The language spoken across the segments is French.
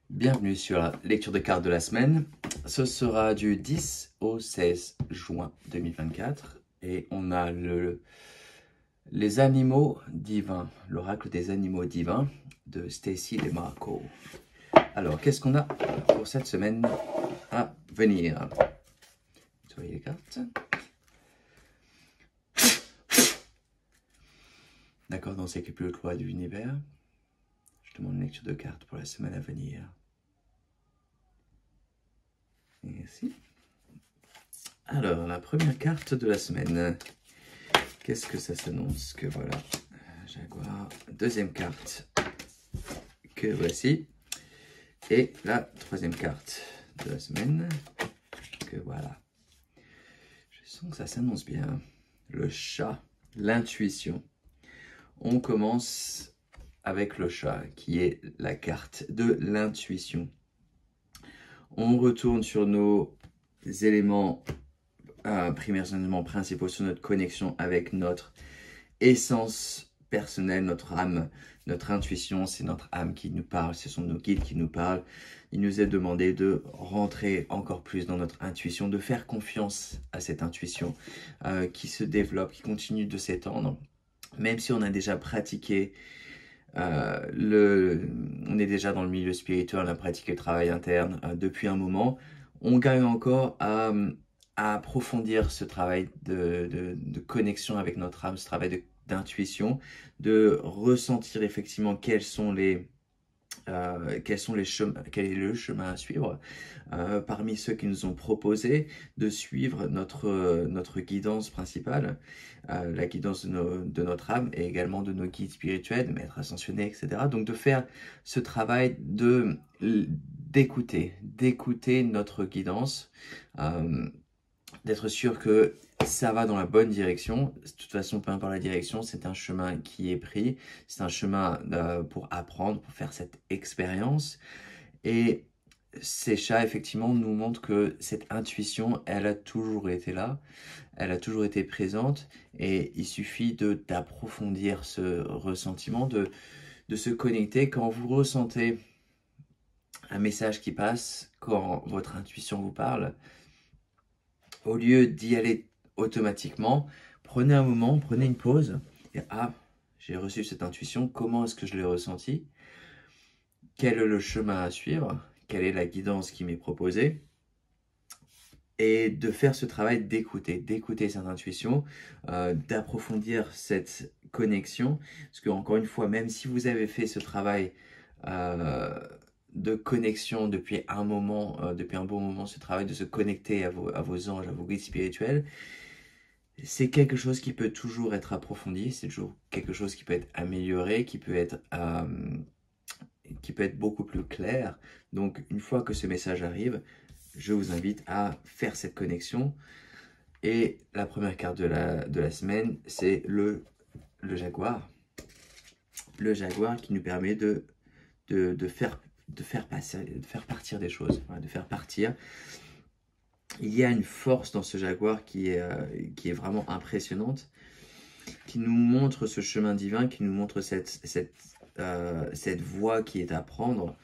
Bienvenue sur la lecture de cartes de la semaine. Ce sera du 10 au 16 juin 2024 et on a les animaux divins, l'oracle des animaux divins de Stacy DeMarco. Alors, qu'est-ce qu'on a pour cette semaine à venir? Nettoyez les cartes. D'accord, donc c'est plus le loi de l'univers. Je demande une lecture de cartes pour la semaine à venir. Merci. Alors, la première carte de la semaine. Qu'est-ce que ça s'annonce? Que voilà, Jaguar. Deuxième carte, que voici. Et la troisième carte de la semaine, que voilà. Je sens que ça s'annonce bien. Le chat, l'intuition. On commence avec le chat, qui est la carte de l'intuition. On retourne sur nos éléments primaires, éléments principaux, sur notre connexion avec notre essence personnelle, notre âme, notre intuition. C'est notre âme qui nous parle, ce sont nos guides qui nous parlent. Il nous est demandé de rentrer encore plus dans notre intuition, de faire confiance à cette intuition qui se développe, qui continue de s'étendre. Même si on a déjà pratiqué on est déjà dans le milieu spirituel, on a pratiqué le travail interne depuis un moment, on gagne encore à approfondir ce travail de connexion avec notre âme, ce travail d'intuition, de ressentir effectivement quels sont les chemins, quel est le chemin à suivre parmi ceux qui nous ont proposé de suivre notre guidance principale, la guidance de notre âme et également de nos guides spirituels, de maîtres ascensionnés, etc. Donc de faire ce travail d'écouter notre guidance, d'être sûr que ça va dans la bonne direction. De toute façon, peu importe la direction, c'est un chemin qui est pris. C'est un chemin pour apprendre, pour faire cette expérience. Et ces chats, effectivement, nous montrent que cette intuition, elle a toujours été là. Elle a toujours été présente. Et il suffit d'approfondir ce ressentiment, de se connecter. Quand vous ressentez un message qui passe, quand votre intuition vous parle, au lieu d'y aller automatiquement, prenez un moment, prenez une pause, et j'ai reçu cette intuition, comment est-ce que je l'ai ressenti? Quel est le chemin à suivre? Quelle est la guidance qui m'est proposée? Et de faire ce travail d'écouter cette intuition, d'approfondir cette connexion, parce que encore une fois, même si vous avez fait ce travail de connexion depuis un moment, depuis un bon moment, ce travail de se connecter à vos anges, à vos guides spirituels, c'est quelque chose qui peut toujours être approfondi, c'est toujours quelque chose qui peut être amélioré, qui peut être beaucoup plus clair. Donc, une fois que ce message arrive, je vous invite à faire cette connexion. Et la première carte de la semaine, c'est le jaguar. Le jaguar qui nous permet de faire partir des choses, de faire partir. Il y a une force dans ce jaguar qui est vraiment impressionnante, qui nous montre ce chemin divin, qui nous montre cette voie qui est à prendre,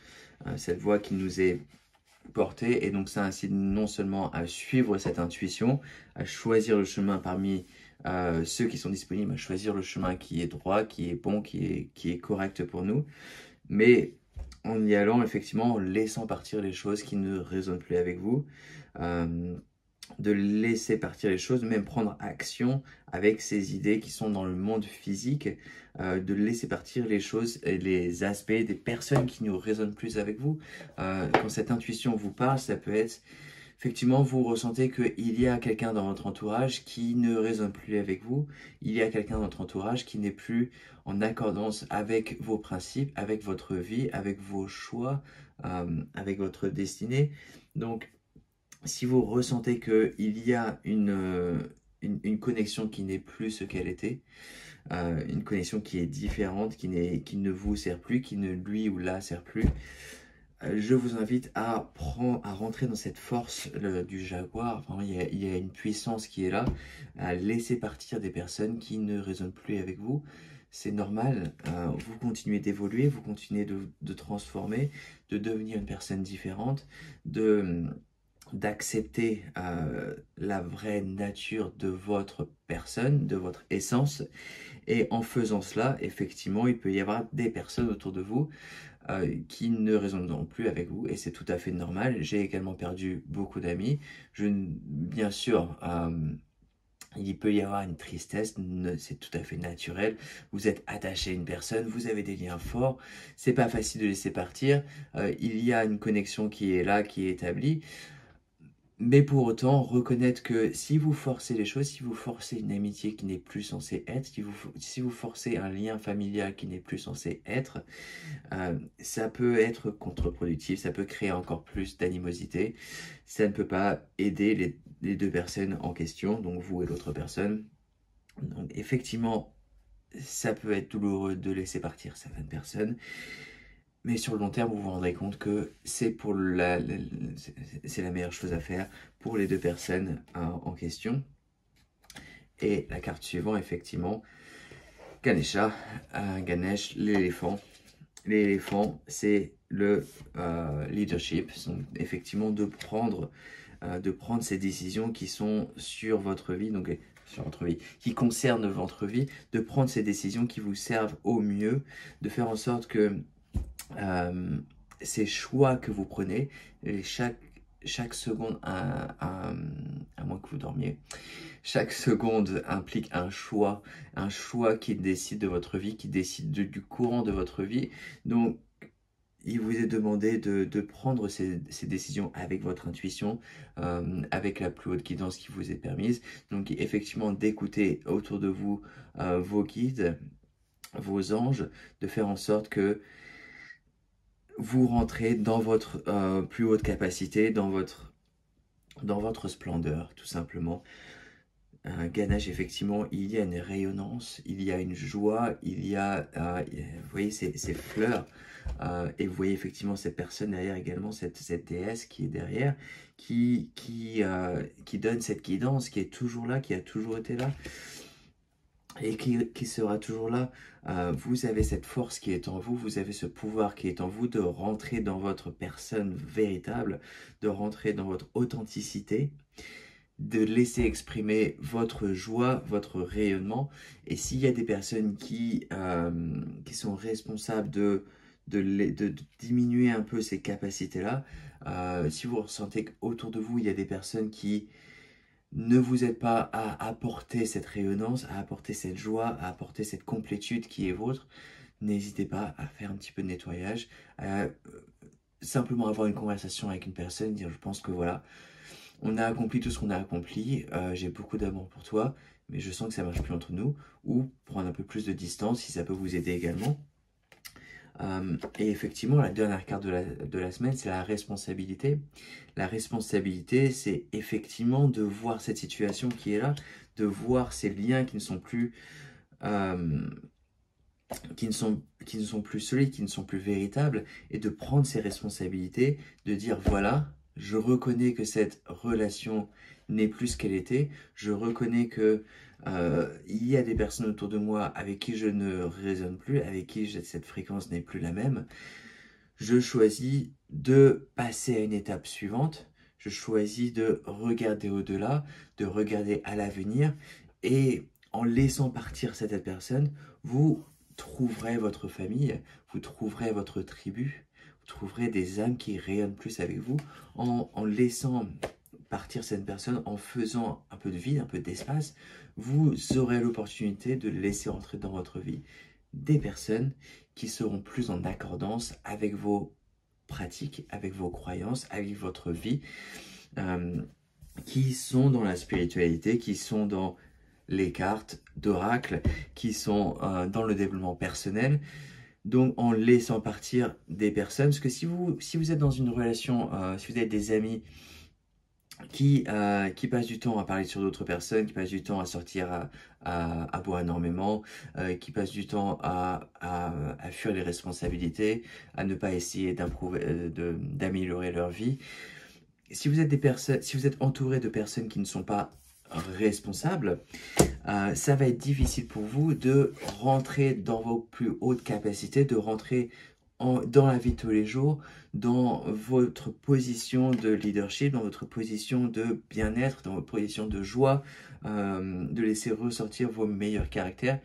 cette voie qui nous est portée. Et donc ça incite non seulement à suivre cette intuition, à choisir le chemin parmi ceux qui sont disponibles, à choisir le chemin qui est droit, qui est bon, qui est correct pour nous, mais en y allant, effectivement, en laissant partir les choses qui ne résonnent plus avec vous, de laisser partir les choses, même prendre action avec ces idées qui sont dans le monde physique, de laisser partir les choses et les aspects des personnes qui ne résonnent plus avec vous. Quand cette intuition vous parle, ça peut être... Effectivement, vous ressentez qu'il y a quelqu'un dans votre entourage qui ne résonne plus avec vous. Il y a quelqu'un dans votre entourage qui n'est plus en accordance avec vos principes, avec votre vie, avec vos choix, avec votre destinée. Donc, si vous ressentez qu'il y a une connexion qui n'est plus ce qu'elle était, une connexion qui est différente, qui ne vous sert plus, qui ne lui ou la sert plus, je vous invite à rentrer dans cette force du jaguar. Vraiment, il y a une puissance qui est là, à laisser partir des personnes qui ne résonnent plus avec vous, c'est normal. Vous continuez d'évoluer, vous continuez de transformer, de devenir une personne différente, d'accepter la vraie nature de votre personne, de votre essence. Et en faisant cela, effectivement, il peut y avoir des personnes autour de vous qui ne résonneront plus avec vous, et c'est tout à fait normal. J'ai également perdu beaucoup d'amis. Bien sûr, il peut y avoir une tristesse, c'est tout à fait naturel. Vous êtes attaché à une personne, vous avez des liens forts, c'est pas facile de laisser partir. Il y a une connexion qui est là, qui est établie. Mais pour autant, reconnaître que si vous forcez les choses, si vous forcez une amitié qui n'est plus censée être, si vous forcez un lien familial qui n'est plus censé être, ça peut être contre-productif, ça peut créer encore plus d'animosité. Ça ne peut pas aider les deux personnes en question, donc vous et l'autre personne. Donc effectivement, ça peut être douloureux de laisser partir certaines personnes. Mais sur le long terme, vous vous rendrez compte que c'est c'est la meilleure chose à faire pour les deux personnes en question. Et la carte suivante, effectivement, Ganesha, Ganesh, l'éléphant. L'éléphant, c'est le leadership, donc effectivement de prendre ces décisions qui sont sur votre vie, donc sur votre vie, qui concernent votre vie, de prendre ces décisions qui vous servent au mieux, de faire en sorte que ces choix que vous prenez, et chaque seconde, à moins que vous dormiez, chaque seconde implique un choix qui décide de votre vie, qui décide du courant de votre vie. Donc, il vous est demandé de prendre ces décisions avec votre intuition, avec la plus haute guidance qui vous est permise. Donc, effectivement, d'écouter autour de vous vos guides, vos anges, de faire en sorte que vous rentrez dans votre plus haute capacité, dans votre splendeur, tout simplement. Ganesh, effectivement, il y a une rayonnance, il y a une joie, il y a, vous voyez, ces fleurs, et vous voyez effectivement cette personne derrière également, cette déesse qui est derrière, qui donne cette guidance, qui est toujours là, qui a toujours été là, et qui sera toujours là. Vous avez cette force qui est en vous, vous avez ce pouvoir qui est en vous de rentrer dans votre personne véritable, de rentrer dans votre authenticité, de laisser exprimer votre joie, votre rayonnement. Et s'il y a des personnes qui sont responsables de diminuer un peu ces capacités-là, si vous ressentez qu'autour de vous, il y a des personnes qui ne vous aident pas à apporter cette rayonnance, à apporter cette joie, à apporter cette complétude qui est vôtre, n'hésitez pas à faire un petit peu de nettoyage, simplement avoir une conversation avec une personne, dire je pense que voilà, on a accompli tout ce qu'on a accompli, j'ai beaucoup d'amour pour toi, mais je sens que ça marche plus entre nous, ou prendre un peu plus de distance si ça peut vous aider également. Et effectivement, la dernière carte de la semaine, c'est la responsabilité. La responsabilité, c'est effectivement de voir cette situation qui est là, de voir ces liens qui ne sont plus solides, qui ne sont plus véritables, et de prendre ces responsabilités, de dire voilà, je reconnais que cette relation n'est plus ce qu'elle était, je reconnais que il y a des personnes autour de moi avec qui je ne résonne plus, avec qui cette fréquence n'est plus la même. Je choisis de passer à une étape suivante, je choisis de regarder au-delà, de regarder à l'avenir, et en laissant partir cette personne, vous trouverez votre famille, vous trouverez votre tribu, vous trouverez des âmes qui rayonnent plus avec vous, en laissant partir cette personne, en faisant un peu de vide, un peu d'espace, vous aurez l'opportunité de laisser entrer dans votre vie des personnes qui seront plus en accordance avec vos pratiques, avec vos croyances, avec votre vie, qui sont dans la spiritualité, qui sont dans les cartes d'oracle, qui sont dans le développement personnel. Donc en laissant partir des personnes, parce que si vous êtes dans une relation, si vous êtes des amis qui passent du temps à parler sur d'autres personnes, qui passent du temps à sortir à boire énormément, qui passent du temps à fuir les responsabilités, à ne pas essayer d'améliorer leur vie. Si vous êtes entouré de personnes qui ne sont pas responsable, ça va être difficile pour vous de rentrer dans vos plus hautes capacités, de rentrer dans la vie de tous les jours, dans votre position de leadership, dans votre position de bien-être, dans votre position de joie, de laisser ressortir vos meilleurs caractères.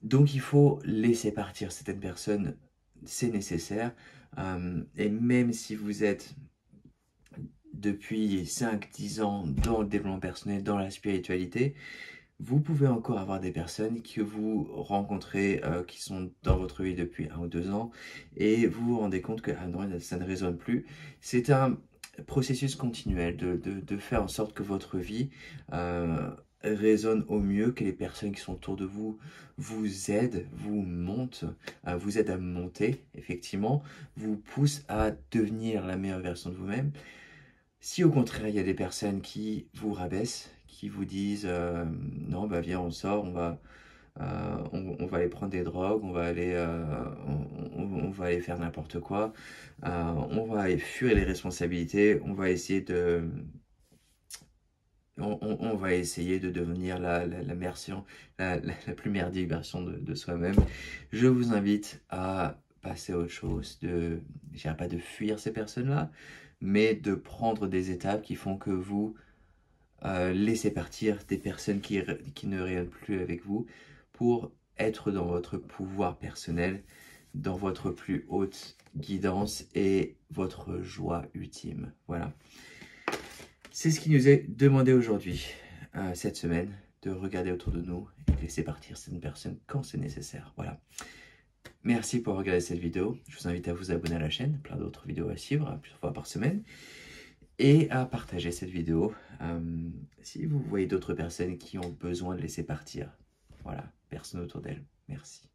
Donc il faut laisser partir certaines personnes, c'est nécessaire. Et même si vous êtes depuis 5-10 ans dans le développement personnel, dans la spiritualité, vous pouvez encore avoir des personnes que vous rencontrez, qui sont dans votre vie depuis 1 ou 2 ans, et vous vous rendez compte que non, ça ne résonne plus. C'est un processus continuel de faire en sorte que votre vie résonne au mieux, que les personnes qui sont autour de vous vous aident, vous montent, vous aident à monter, effectivement, vous poussent à devenir la meilleure version de vous-même. Si au contraire, il y a des personnes qui vous rabaissent, qui vous disent non, bah viens, on sort, on va aller prendre des drogues, on va aller faire n'importe quoi, on va aller fuir les responsabilités, on va essayer de devenir la version, la plus merdique version de soi-même. Je vous invite à passer à autre chose, je dirais pas de fuir ces personnes-là, mais de prendre des étapes qui font que vous laissez partir des personnes qui ne rayonnent plus avec vous pour être dans votre pouvoir personnel, dans votre plus haute guidance et votre joie ultime. Voilà. C'est ce qui nous est demandé aujourd'hui, cette semaine, de regarder autour de nous et de laisser partir certaines personnes quand c'est nécessaire. Voilà. Merci pour regarder cette vidéo. Je vous invite à vous abonner à la chaîne, plein d'autres vidéos à suivre, plusieurs fois par semaine. Et à partager cette vidéo si vous voyez d'autres personnes qui ont besoin de laisser partir. Voilà, personne autour d'elles. Merci.